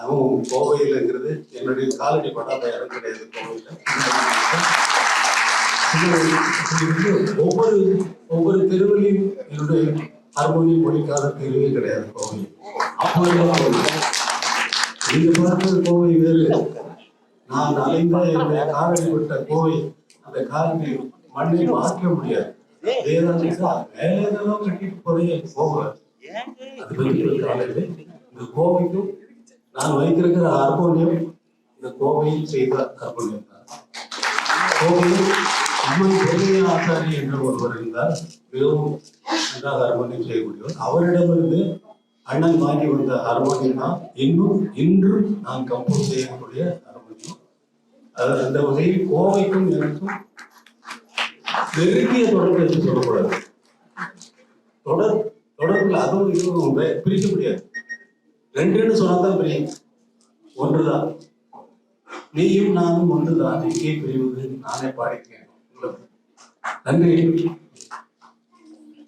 அதுவும் கோவையிலங்கிறது என்னுடைய காலடி படாத இடம் கிடையாது. கோவையில் ஒவ்வொரு தெருவிலையும் என்னுடைய ஹார்மோனியம் ஒழிக்காத தெருவே கிடையாது கோவை. நீங்க பார்க்கிற கோவை வேறு, நான் அலைந்த என்னுடைய காலடிப்பட்ட கோவை, அந்த காலடி மண்ணை மாற்ற முடியாது. வேலையெல்லாம் கட்டிட்டு போறே போவேன். அது பற்றி காலையில் இந்த கோவைக்கும் நான் வைத்திருக்கிற ஹார்மோனியம் இந்த கோவையில் செய்த ஹார்மோனியம் தான். கோவையில் அம்மன் பெரிய ஆசாரி என்ற ஒருவர் இருந்தார், மிகவும் நன்றாக ஹார்மோனியம் செய்யக்கூடியவர். அவரிடமிருந்து அண்ணன் வாங்கி வந்த ஹார்மோனியம் தான் இன்றும் நான் கம்போஸ் செய்யக்கூடிய ஹார்மோனியம். அந்த வகையில் கோவைக்கும் எனக்கும் நெருங்கிய தொடர்பு என்று சொல்லக்கூடாது. தொடர்புல அதுவும் இதுவும் பிரிக்க முடியாது. ரெண்டுன்னு சொன்னாதான் பிரியும். ஒன்றுதான், நீயும் நானும் ஒன்றுதான், எங்கே பிரிவது, நானே பாடிக்கிறேன். நன்றி.